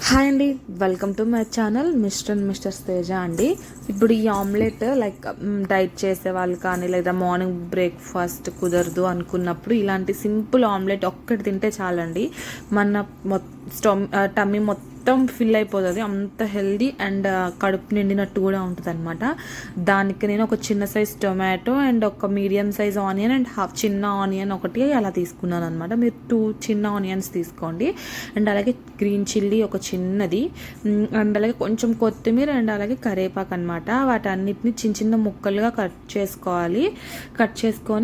Hi అండి, welcome to my channel mister and misters Teja అండి. ఇప్పుడు ఈ ఆమ్లెట్ డైట్ చేసే వాళ్ళు కానీ లేదా మార్నింగ్ బ్రేక్ఫాస్ట్ కుదరదు అనుకున్నప్పుడు ఇలాంటి సింపుల్ ఆమ్లెట్ ఒక్కటి తింటే చాలండి. మన టమ్మీ మొత్తం ఫిల్ అయిపోతుంది. అంత హెల్దీ అండ్ కడుపు నిండినట్టు కూడా ఉంటుంది అనమాట. దానికి నేను ఒక చిన్న సైజ్ టొమాటో అండ్ ఒక medium size onion and half చిన్న ఆనియన్ ఒకటి అలా తీసుకున్నాను అనమాట. మీరు 2 చిన్న ఆనియన్స్ తీసుకోండి. అండ్ అలాగే గ్రీన్ చిల్లీ ఒక చిన్నది అండ్ అలాగే కొంచెం కొత్తిమీర అండ్ అలాగే కరివేపాకు అనమాట. వాటన్నిటిని చిన్న చిన్న ముక్కలుగా కట్ చేసుకొని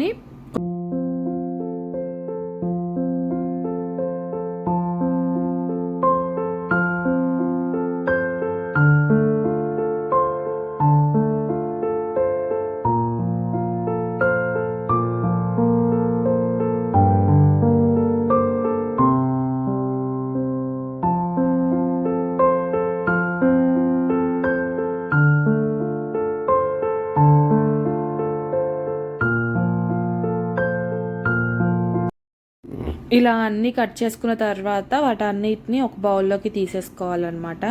ఇలా అన్నీ కట్ చేసుకున్న తర్వాత వాటన్నిటిని ఒక బౌల్లోకి తీసేసుకోవాలన్నమాట.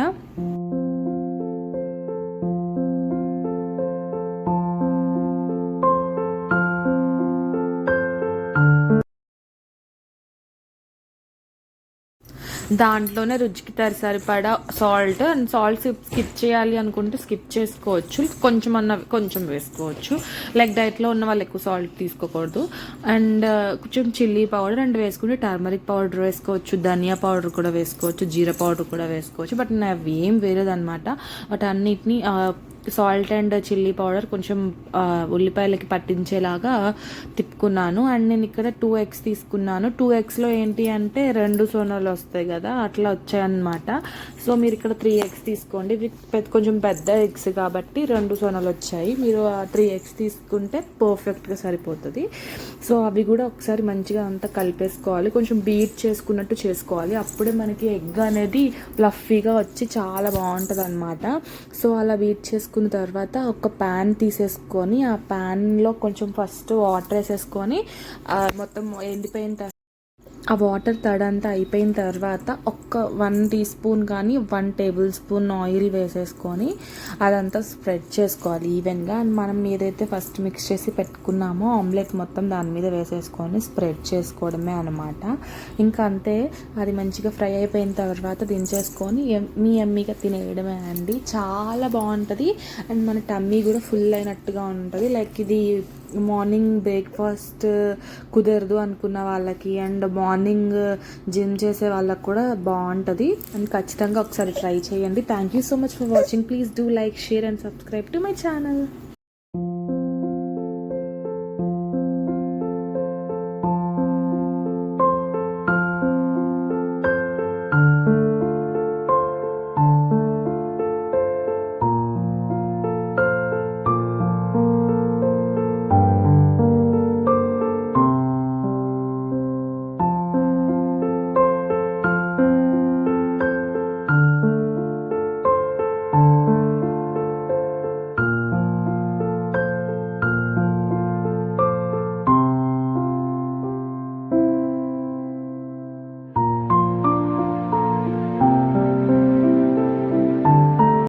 దాంట్లోనే రుచికి సరిపడా సాల్ట్ అండ్ స్కిప్ చేయాలి అనుకుంటే స్కిప్ చేసుకోవచ్చు, కొంచెం వేసుకోవచ్చు. లైక్ డైట్లో ఉన్న వాళ్ళు ఎక్కువ సాల్ట్ తీసుకోకూడదు. అండ్ కొంచెం చిల్లీ పౌడర్ అండ్ వేసుకుంటే టర్మరిక్ పౌడర్ వేసుకోవచ్చు, ధనియా పౌడర్ కూడా వేసుకోవచ్చు, జీరా పౌడర్ కూడా వేసుకోవచ్చు. బట్ నాకు ఏం వేరేదన్నమాట. వాటన్నిటిని సాల్ట్ అండ్ చిల్లీ పౌడర్ కొంచెం ఉల్లిపాయలకి పట్టించేలాగా తిప్పుకున్నాను. అండ్ నేను ఇక్కడ 2 eggs తీసుకున్నాను. 2 eggsలో ఏంటి అంటే 2 సోనాలు వస్తాయి కదా, అట్లా వచ్చాయన్నమాట. సో మీరు ఇక్కడ 3 eggs తీసుకోండి. కొంచెం పెద్ద ఎగ్స్ కాబట్టి 2 సోనాలు వచ్చాయి. మీరు 3 eggs తీసుకుంటే పర్ఫెక్ట్గా సరిపోతుంది. సో అవి కూడా ఒకసారి మంచిగా అంతా కలిపేసుకోవాలి. కొంచెం బీట్ చేసుకున్నట్టు చేసుకోవాలి. అప్పుడే మనకి ఎగ్ అనేది ఫ్లఫీగా వచ్చి చాలా బాగుంటుంది అనమాట. సో అలా బీట్ చేసుకున్న తర్వాత ఒక ప్యాన్ తీసేసుకొని ఆ ప్యాన్లో కొంచెం ఫస్ట్ వాటర్ వేసేసుకొని మొత్తం ఎండిపోయిన ఆ వాటర్ తడంతా అయిపోయిన తర్వాత ఒక 1 teaspoon కానీ 1 tablespoon ఆయిల్ వేసేసుకొని అదంతా స్ప్రెడ్ చేసుకోవాలి ఈవెన్గా. అండ్ మనం ఏదైతే ఫస్ట్ మిక్స్ చేసి పెట్టుకున్నామో ఆమ్లెట్ మొత్తం దాని మీద వేసేసుకొని స్ప్రెడ్ చేసుకోవడమే అనమాట. ఇంకా అంతే. అది మంచిగా ఫ్రై అయిపోయిన తర్వాత దించేసుకొని ఎమ్మీగా తినేయడమే అండి. చాలా బాగుంటుంది అండ్ మన టమ్మీ కూడా ఫుల్ అయినట్టుగా ఉంటుంది. లైక్ ఇది మార్నింగ్ బ్రేక్ఫాస్ట్ కుదరదు అనుకున్న వాళ్ళకి అండ్ మార్నింగ్ జిమ్ చేసే వాళ్ళకి కూడా బాగుంటుంది. అండ్ ఖచ్చితంగా ఒకసారి ట్రై చేయండి. Thank you so much for watching. Please do like, share and subscribe to my channel.